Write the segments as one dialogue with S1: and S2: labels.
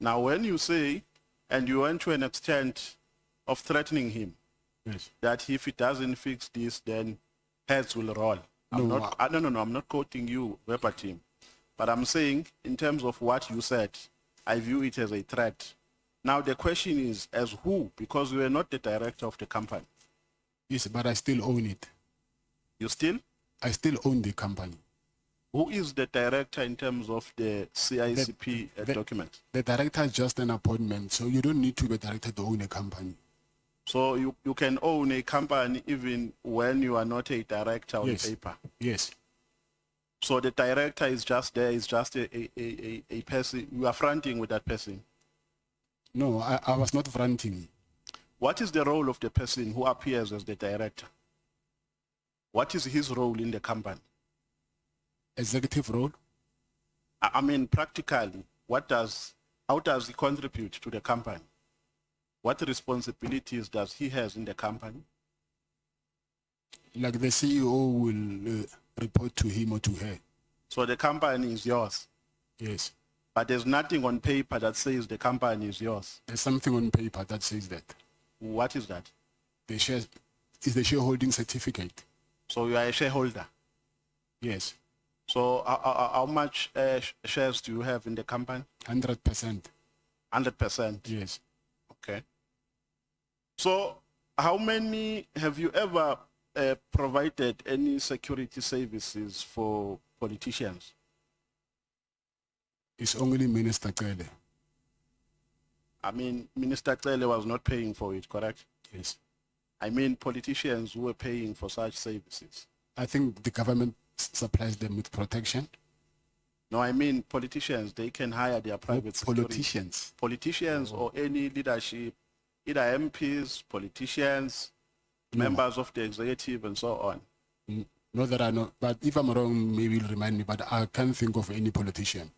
S1: Now, when you say, and you went to an extent of threatening him,
S2: Yes.
S1: that if he doesn't fix this, then heads will roll.
S2: No,
S1: I'm not quoting you verbatim, but I'm saying in terms of what you said, I view it as a threat. Now the question is, as who? Because you are not the director of the company.
S2: yes, but I still own it.
S1: You still?
S2: I still own the company.
S1: Who is the director in terms of the CICP document?
S2: The director is just an appointment, so you don't need to be a director to own a company.
S1: So you can own a company even when you are not a director on
S2: Yes.
S1: paper.
S2: Yes.
S1: So the director is just there, is just a person. You are fronting with that person.
S2: No, I was not fronting.
S1: What is the role of the person who appears as the director? What is his role in the company?
S2: Executive role?
S1: I mean, practically, how does he contribute to the company? What responsibilities does he have in the company?
S2: Like the CEO will report to him or to her.
S1: So the company is yours,
S2: Yes.
S1: but there's nothing on paper that says the company is yours.
S2: There's something on paper that says that.
S1: What is that?
S2: The share is the shareholding certificate.
S1: So you are a shareholder.
S2: Yes.
S1: So how much shares do you have in the company?
S2: 100%.
S1: 100%.
S2: Yes.
S1: Okay. So how many, have you ever provided any security services for politicians?
S2: It's only Minister Kele.
S1: I mean, Minister Tlele was not paying for it, correct?
S2: Yes.
S1: I mean, politicians who were paying for such services.
S2: I think the government supplies them with protection.
S1: No, I mean, politicians, they can hire their private security.
S2: Politicians.
S1: Politicians or any leadership, either MPs, politicians, members of the executive and so on.
S2: Not that I know, but if I'm wrong, maybe you'll remind me, but I can't think of any politician.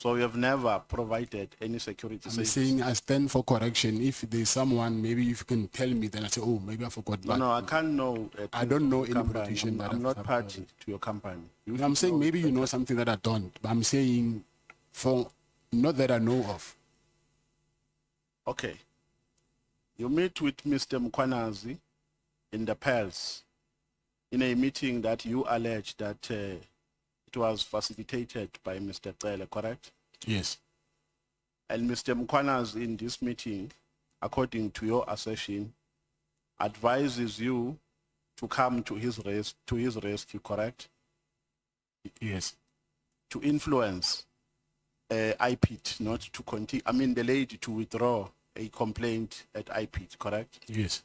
S1: So you have never provided any security
S2: I'm
S1: services?
S2: saying I stand for correction. If there's someone, maybe if you can tell me, then I say, oh, maybe I forgot.
S1: No, I can't know.
S2: I don't know any
S1: company.
S2: politician that
S1: I'm not
S2: I've
S1: party to your company.
S2: I'm saying maybe you know something that I don't, but I'm saying for not that I know of.
S1: Okay. You meet with Mr. Mkwanazi in the Pels in a meeting that you allege that it was facilitated by Mr. Tlele, correct?
S2: Yes.
S1: And Mr. Mkwanazi in this meeting, according to your assertion, advises you to come to his rescue, correct?
S2: Yes.
S1: To influence IPIT, not to continue, I mean the lady to withdraw a complaint at IPIT, correct?
S2: Yes.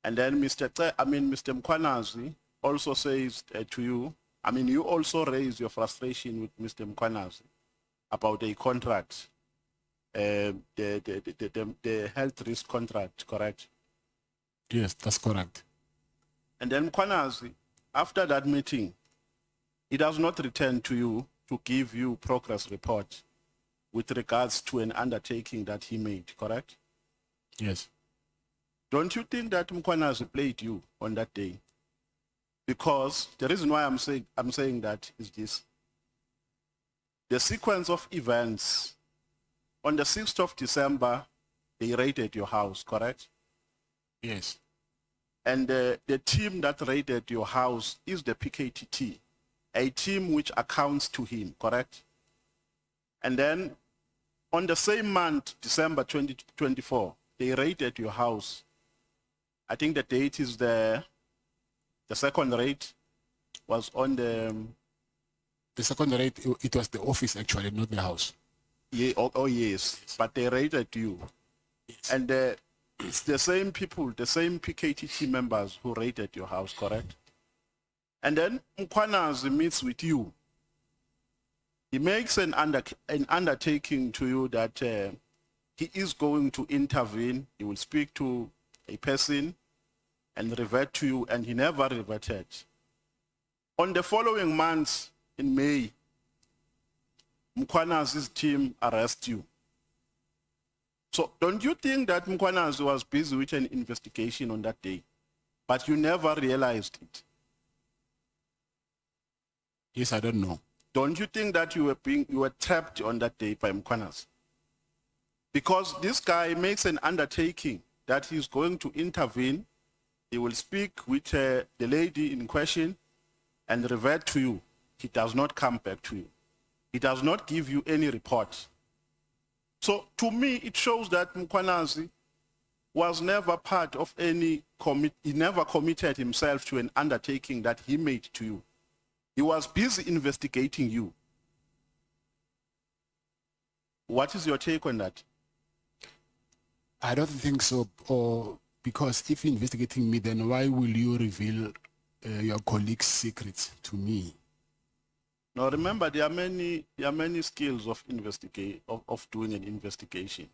S1: And then Mr. Mkwanazi also says to you, I mean, you also raise your frustration with Mr. Mkwanazi about a contract, the health risk contract, correct?
S2: Yes, that's correct.
S1: And then Mkwanazi, after that meeting, he does not return to you to give you progress report with regards to an undertaking that he made, correct?
S2: Yes.
S1: Don't you think that Mkwanazi played you on that day? Because the reason why I'm saying that is this. The sequence of events, on the 6th of December, they raided your house, correct?
S2: Yes.
S1: And the team that raided your house is the PKTT, a team which accounts to him, correct? And then on the same month, December 2024, they raided your house. I think the date is the second raid was on the
S2: second raid, it was the office actually, not the house.
S1: Yeah, oh yes, but they raided you. Yes. And it's the same people, the same PKTT members who raided your house, correct? And then Mkwanazi meets with you. He makes an undertaking to you that he is going to intervene. He will speak to a person and revert to you, and he never reverted. On the following months, in May, Mkwanazi's team arrests you. So don't you think that Mkwanazi was busy with an investigation on that day, but you never realized it?
S2: Yes, I don't know.
S1: Don't you think that you were trapped on that day by Mkwanazi? Because this guy makes an undertaking that he's going to intervene. He will speak with the lady in question and revert to you. He does not come back to you. He does not give you any report. So to me, it shows that Mkhwanazi was never part of any he never committed himself to an undertaking that he made to you. He was busy investigating you. What is your take on that?
S2: I don't think so. Or because if you're investigating me, then why will you reveal your colleague's secrets to me?
S1: Now remember, there are many skills of doing an investigation.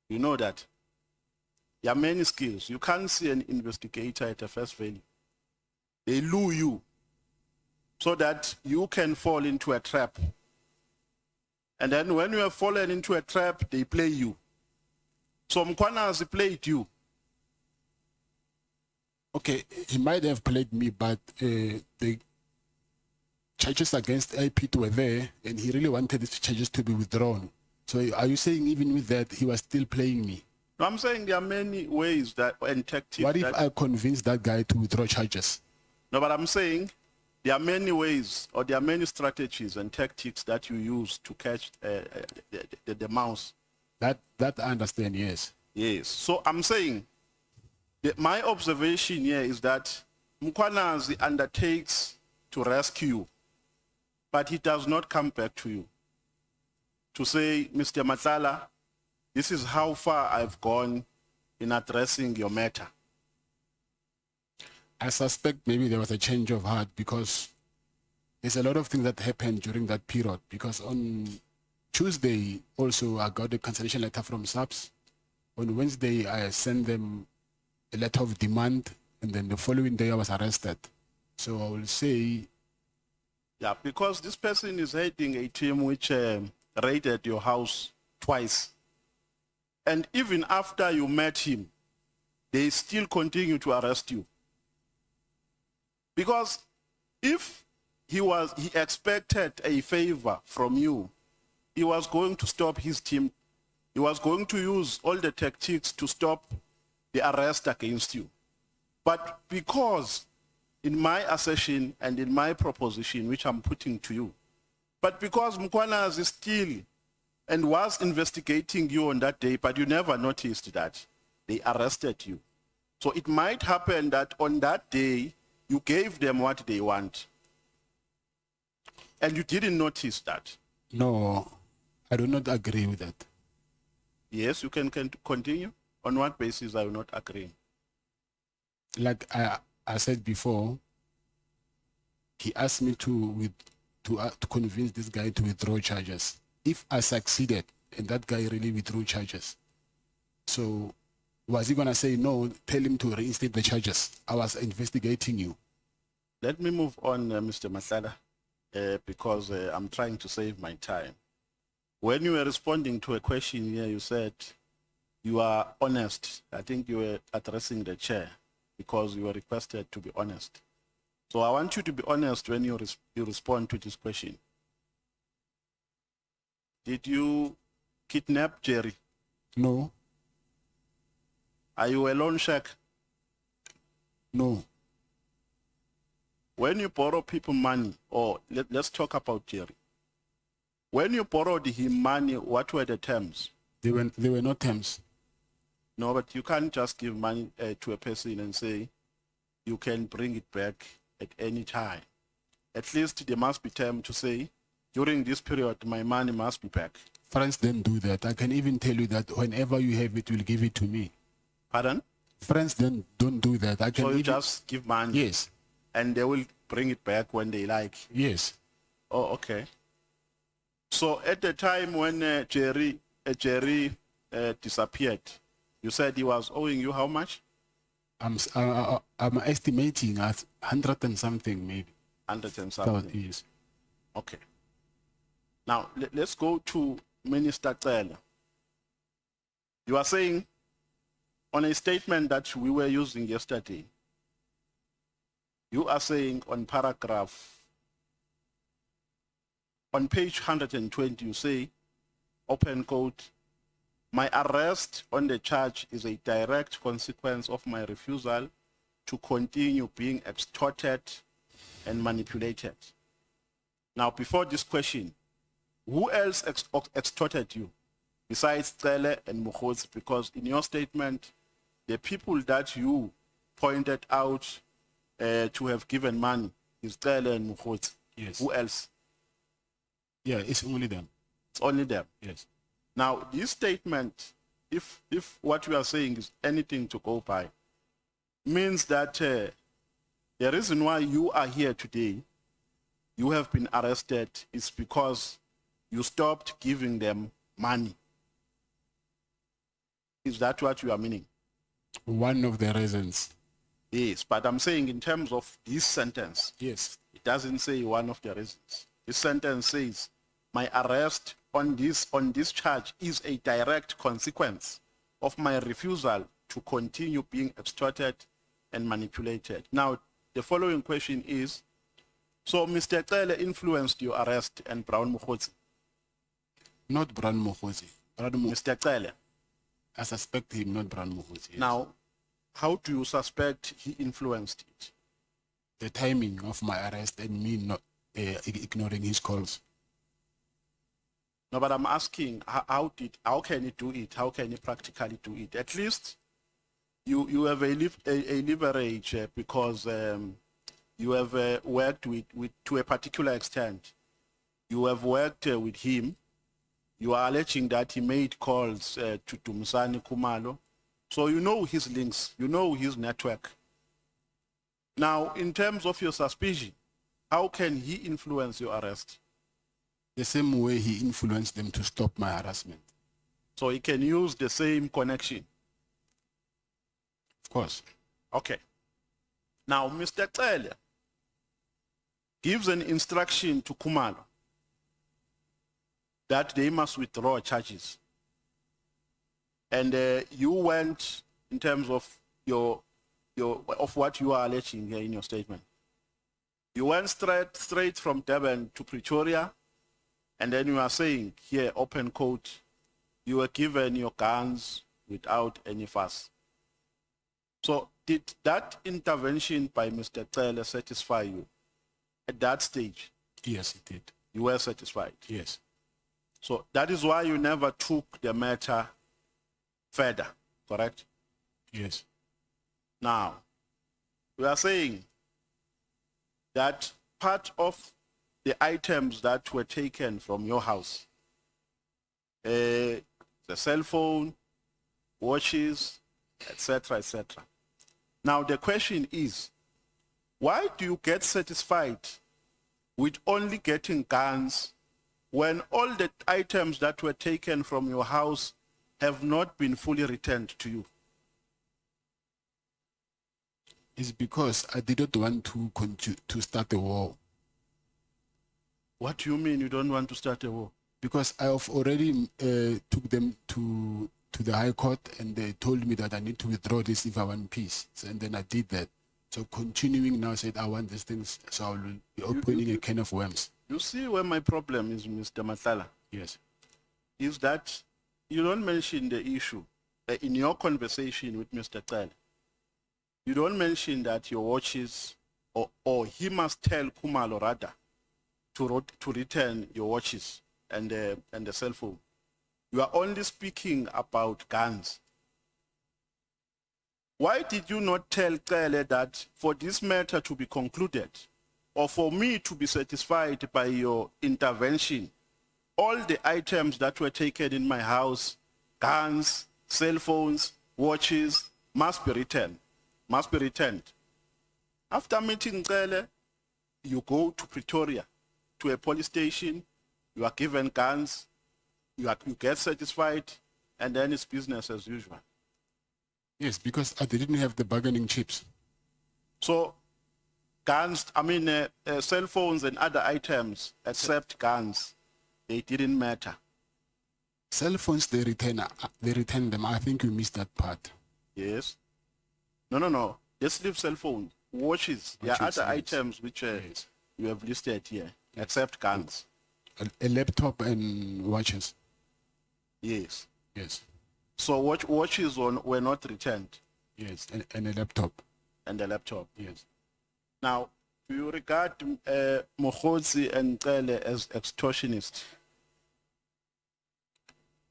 S1: You know that. There are many skills. You can't see an investigator at a face value. They lure you so that you can fall into a trap. And then when you have fallen into a trap, they play you. So Mkhwanazi played you.
S2: Okay, he might have played me, but the charges against IP were there, and he really wanted these charges to be withdrawn. So are you saying even with that, he was still playing me?
S1: No, I'm saying there are many ways that and tactics.
S2: What if I convince that guy to withdraw charges?
S1: No, but I'm saying there are many ways, or there are many strategies and tactics that you use to catch the mouse.
S2: That I understand, yes.
S1: Yes. So I'm saying that my observation here is that Mkhwanazi undertakes to rescue you, but he does not come back to you to say, Mr. Matlala, this is how far I've gone in addressing your matter.
S2: I suspect maybe there was a change of heart because there's a lot of things that happened during that period. Because on Tuesday, also, I got a cancellation letter from SAPS. On Wednesday, I sent them a letter of demand, and then the following day, I was arrested. So I will say...
S1: Yeah, because this person is heading a team which raided your house twice. And even after you met him, they still continue to arrest you. Because if he expected a favor from you, he was going to stop his team. He was going to use all the tactics to stop the arrest against you. But because in my assertion and in my proposition, which I'm putting to you, but because Mkhwanazi is still and was investigating you on that day, but you never noticed that they arrested you. So it might happen that on that day, you gave them what they want. And you didn't notice that.
S2: No, I do not agree with that.
S1: Yes, you can continue. On what basis are you not agreeing?
S2: Like I said before, he asked me to convince this guy to withdraw charges. If I succeeded and that guy really withdrew charges, so was he gonna say no, tell him to reinstate the charges? I was investigating you.
S1: Let me move on, Mr. Matlala, because I'm trying to save my time. When you were responding to a question here, you said you are honest. I think you were addressing the chair because you were requested to be honest. So I want you to be honest when you respond to this question. Did you kidnap Jerry?
S2: No.
S1: Are you a loan shark?
S2: No.
S1: When you borrow people money, or let's talk about Jerry. When you borrowed him money, what were the terms?
S2: There were no terms.
S1: No, but you can't just give money to a person and say you can bring it back at any time. At least there must be time to say, during this period, my money must be back.
S2: Friends don't do that. I can even tell you that whenever you have it, you'll give it to me.
S1: Pardon?
S2: Friends don't do that. I can
S1: so you just give money?
S2: Yes.
S1: And they will bring it back when they like?
S2: Yes.
S1: Oh, okay. So at the time when Jerry disappeared, you said he was owing you how much?
S2: I'm estimating at 100 and something, maybe.
S1: 100 and something?
S2: Yes.
S1: Okay. Now, let's go to Minister Cele. You are saying, on a statement that we were using yesterday, you are saying on paragraph, on page 120, you say, open quote, My arrest on the charge is a direct consequence of my refusal to continue being extorted and manipulated. Now, before this question, who else extorted you besides Cele and Mokgotsi? Because in your statement, the people that you pointed out to have given money is Cele and Mokgotsi.
S2: Yes.
S1: Who else?
S2: Yeah, it's only them.
S1: It's only them.
S2: Yes.
S1: Now, this statement, if what you are saying is anything to go by, means that the reason why you are here today, you have been arrested, is because you stopped giving them money. Is that what you are meaning?
S2: One of the reasons.
S1: Yes, but I'm saying in terms of this sentence,
S2: Yes.
S1: it doesn't say one of the reasons. This sentence says, my arrest on this charge is a direct consequence of my refusal to continue being extorted and manipulated. Now, the following question is, so Mr. Cele influenced your arrest and Brown Mokgotsi?
S2: Not Brown Mokgotsi.
S1: Mr. Cele.
S2: I suspect him, not Brown Mokgotsi. Yes.
S1: Now, how do you suspect he influenced it?
S2: The timing of my arrest and me not ignoring his calls.
S1: No, but I'm asking, how can he do it? How can he practically do it? At least you have a leverage because you have worked with to a particular extent. You have worked with him. You are alleging that he made calls to Tumsani Kumalo. So you know his links, you know his network. Now, in terms of your suspicion, how can he influence your arrest?
S2: The same way he influenced them to stop my harassment.
S1: So he can use the same connection.
S2: Of course.
S1: Okay. Now, Mr. Cele gives an instruction to Kumalo that they must withdraw charges. And you went, in terms of of what you are alleging here in your statement, you went straight from Durban to Pretoria, and then you are saying here, open quote, you were given your guns without any fuss. So did that intervention by Mr. Cele satisfy you at that stage?
S2: Yes, it did.
S1: You were satisfied?
S2: Yes.
S1: So that is why you never took the matter further, correct?
S2: Yes.
S1: Now, we are saying that part of the items that were taken from your house, the cell phone, watches, etc., etc. Now, the question is, why do you get satisfied with only getting guns when all the items that were taken from your house have not been fully returned to you?
S2: It's because I didn't want to start a war.
S1: What do you mean you don't want to start a war?
S2: Because I have already took them to the High Court, and they told me that I need to withdraw this if I want peace. So, and then I did that. So continuing now, said I want these things, so I will be opening a can of worms.
S1: You see where my problem is, Mr. Matlala?
S2: Yes.
S1: Is that you don't mention the issue in your conversation with Mr. Cele. You don't mention that your watches, or he must tell Kumalo rather to return your watches and the cell phone. You are only speaking about guns. Why did you not tell Cele that for this matter to be concluded, or for me to be satisfied by your intervention, all the items that were taken in my house, guns, cell phones, watches, must be returned? Must be returned. After meeting Cele, you go to Pretoria, to a police station, you are given guns, you get satisfied, and then it's business as usual.
S2: Yes, because I didn't have the bargaining chips.
S1: So guns, I mean cell phones and other items, except guns, they didn't matter.
S2: Cell phones, they return them. I think you missed that part.
S1: Yes. No. Just leave cell phone. Watches. There are other items which
S2: yes,
S1: you have listed here, except guns.
S2: A laptop and watches.
S1: Yes.
S2: Yes.
S1: So watches were not returned,
S2: Yes, and a laptop.
S1: and the laptop.
S2: Yes.
S1: Now, do you regard Mokgotsi and Cele as extortionists?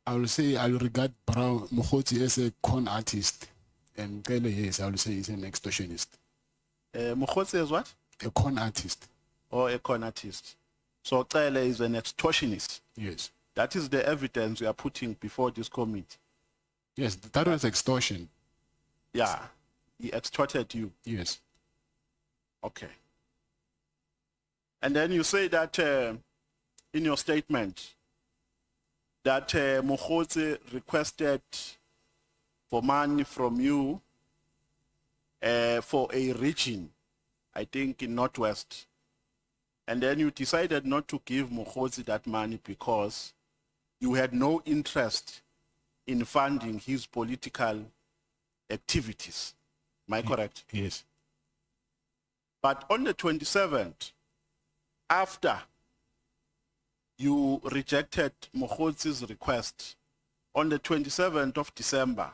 S2: I will say I will regard Brown Mokgotsi as a con artist, and Kele, yes, I will say he's an extortionist.
S1: Mokgotsi is what?
S2: A con artist.
S1: Or a con artist. So Cele is an extortionist.
S2: Yes.
S1: That is the evidence we are putting before this committee.
S2: Yes, that was extortion.
S1: Yeah, he extorted you.
S2: Yes.
S1: Okay. And then you say that in your statement that Mokgotsi requested for money from you for a region, I think in Northwest. And then you decided not to give Mokgotsi that money because you had no interest in funding his political activities. Am I correct?
S2: Yes.
S1: But on the 27th, after you rejected Mokgotsi's request, on the 27th of December,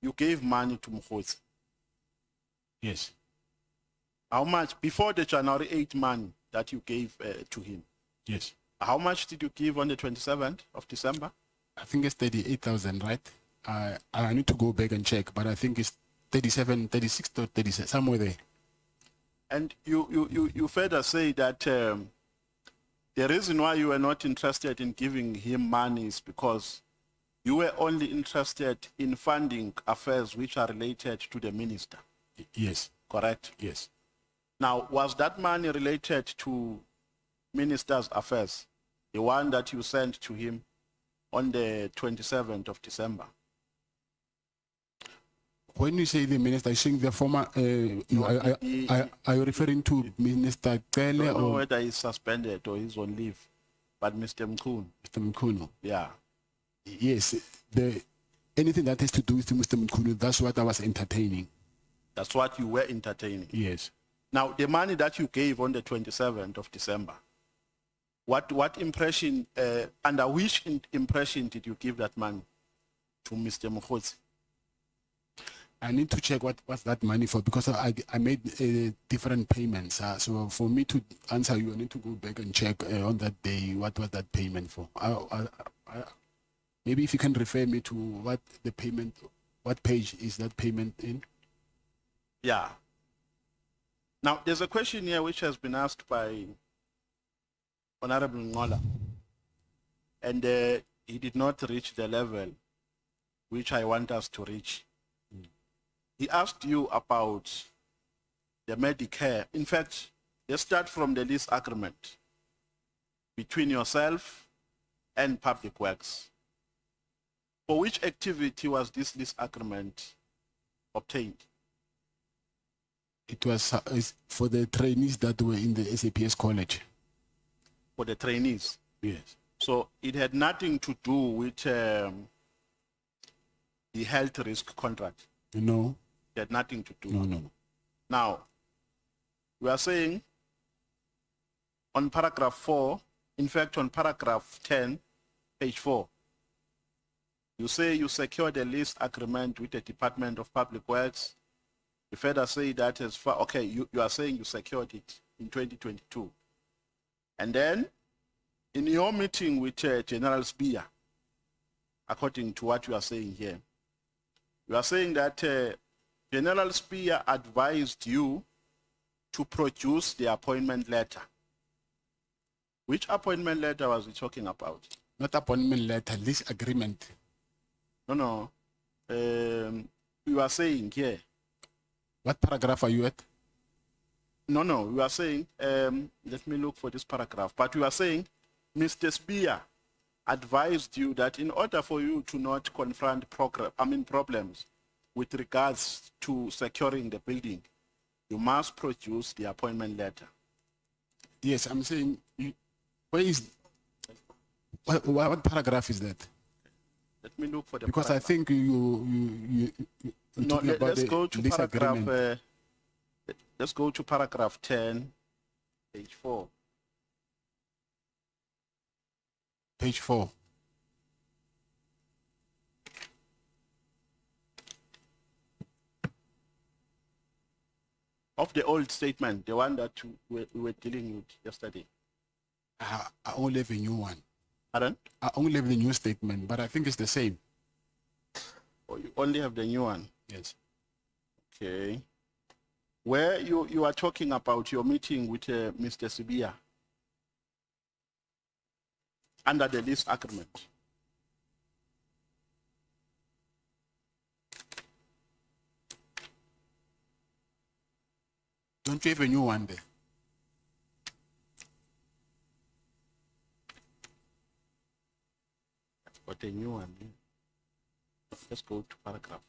S1: you gave money to Mokgotsi.
S2: Yes.
S1: How much? Before the January 8th money that you gave to him.
S2: Yes.
S1: How much did you give on the 27th of December?
S2: I think it's 38,000, right? I need to go back and check, but I think it's 37, 36 or 37, somewhere there.
S1: And you further say that the reason why you were not interested in giving him money is because you were only interested in funding affairs which are related to the minister.
S2: Yes.
S1: Correct?
S2: Yes.
S1: Now, was that money related to minister's affairs, the one that you sent to him on the 27th of December?
S2: When you say the minister, I think the former, are you referring to Minister
S1: I
S2: Kele
S1: don't know
S2: or
S1: whether he's suspended or he's on leave, but Mr. Mkhunu,
S2: Mr. Mkhunu?
S1: yeah.
S2: Yes, anything that has to do with Mr. Mkhunu, that's what I was entertaining.
S1: That's what you were entertaining.
S2: Yes.
S1: Now, the money that you gave on the 27th of December, what impression, under which impression did you give that money to Mr. Mokgotsi?
S2: I need to check what's that money for, because I made different payments. So for me to answer you, I need to go back and check on that day what was that payment for. Maybe if you can refer me to what the payment, what page is that payment in?
S1: Yeah. Now, there's a question here which has been asked by Honorable Ngola, and he did not reach the level which I want us to reach. He asked you about the Medicare. In fact, let's start from the lease agreement between yourself and Public Works. For which activity was this lease agreement obtained?
S2: It was for the trainees that were in the SAPS college.
S1: For the trainees?
S2: Yes.
S1: So it had nothing to do with the health risk contract?
S2: No.
S1: It had nothing to do?
S2: No.
S1: Now, we are saying on paragraph 4, in fact on paragraph 10, page 4, you say you secured a lease agreement with the Department of Public Works. You further say that as far, okay, you are saying you secured it in 2022. And then in your meeting with General Spear, according to what you are saying here, you are saying that General Spear advised you to produce the appointment letter. Which appointment letter was he talking about?
S2: Not appointment letter, lease agreement.
S1: No. You are saying here.
S2: What paragraph are you at?
S1: No, you are saying, let me look for this paragraph, but you are saying Mr. Spear advised you that in order for you to not confront problems with regards to securing the building, you must produce the appointment letter.
S2: Yes, I'm saying, where is, what paragraph is that?
S1: Let me look for the
S2: because
S1: paragraph.
S2: I think you
S1: no, let's go to paragraph, let's go to paragraph 10, page 4.
S2: Page 4.
S1: Of the old statement, the one that we were dealing with yesterday.
S2: I only have a new one.
S1: Pardon?
S2: I only have the new statement, but I think it's the same.
S1: Or you only have the new one?
S2: Yes.
S1: Okay. Where you are talking about your meeting with Mr. Sibia under the lease agreement.
S2: Don't you have a new one there?
S1: Got a new one. Let's go to paragraph.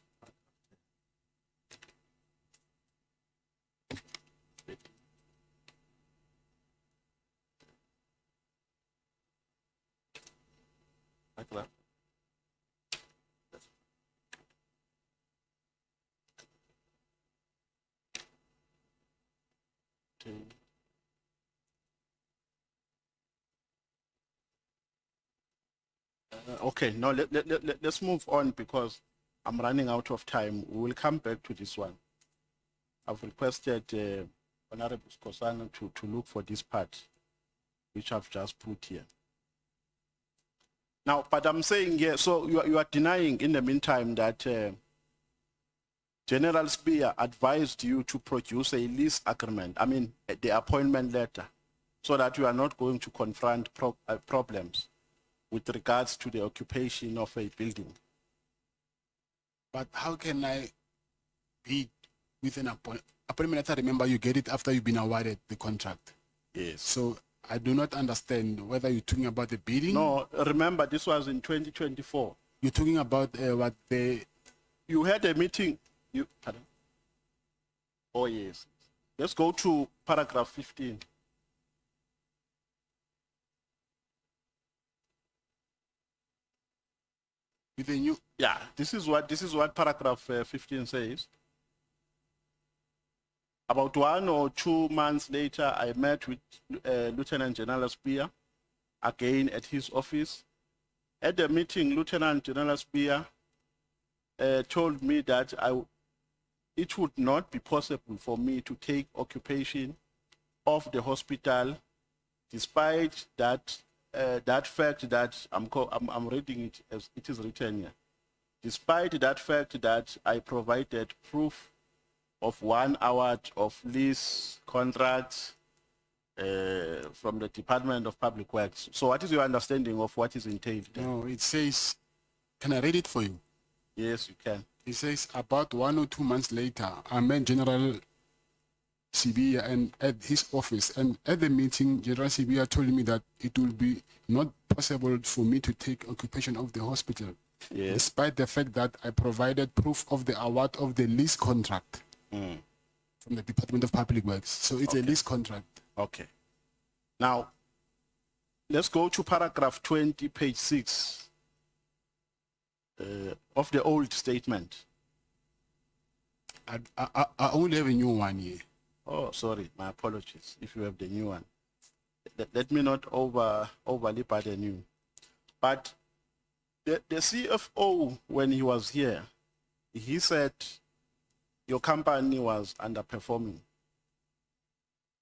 S1: Paragraph. Okay, no, let's move on because I'm running out of time. We will come back to this one. I've requested Honorable Skosana to look for this part, which I've just put here. Now, but I'm saying here, so you are denying in the meantime that General Spear advised you to produce a lease agreement, I mean, the appointment letter, so that you are not going to confront problems with regards to the occupation of a building.
S2: But how can I be with an appointment letter? Remember, you get it after you've been awarded the contract.
S1: Yes.
S2: So I do not understand whether you're talking about the bidding.
S1: No, remember, this was in 2024.
S2: You're talking about what the...
S1: You had a meeting. Pardon? Oh, yes. Let's go to paragraph 15.
S2: With the new...
S1: Yeah, this is what paragraph 15 says. About 1 or 2 months later, I met with Lieutenant General Spear again at his office. At the meeting, Lieutenant General Spear told me that it would not be possible for me to take occupation of the hospital, despite that that fact that I'm reading it as it is written here. Despite that fact that I provided proof of 1 award of lease contracts from the Department of Public Works. So what is your understanding of what is entailed there?
S2: No, it says, can I read it for you?
S1: Yes, you can.
S2: It says, about 1 or 2 months later, I met General Sibia and at his office, and at the meeting, General Sibia told me that it will be not possible for me to take occupation of the hospital,
S1: yes,
S2: despite the fact that I provided proof of the award of the lease contract from the Department of Public Works. So it's a lease contract.
S1: Okay. Now, let's go to paragraph 20, page 6 of the old statement.
S2: I only have a new one here.
S1: Oh, sorry, my apologies if you have the new one. Let me not overly burden you. But the CFO, when he was here, he said your company was underperforming.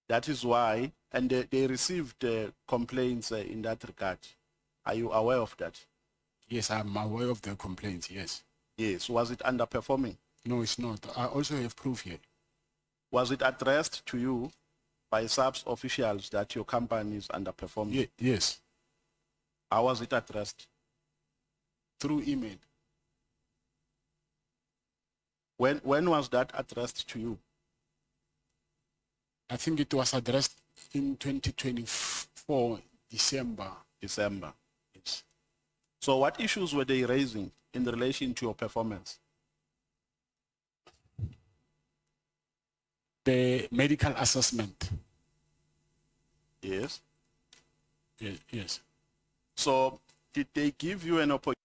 S1: That is why, and they received complaints in that regard. Are you aware of that?
S2: Yes, I'm aware of the complaints, yes.
S1: Yes, was it underperforming?
S2: No, it's not. I also have proof here.
S1: Was it addressed to you by SAPS officials that your company is underperforming?
S2: Yes.
S1: How was it addressed?
S2: Through email.
S1: When was that addressed to you?
S2: I think it was addressed in 2024, December.
S1: December.
S2: Yes.
S1: So what issues were they raising in relation to your performance?
S2: The medical assessment.
S1: Yes.
S2: Yes.
S1: So did they give you an opportunity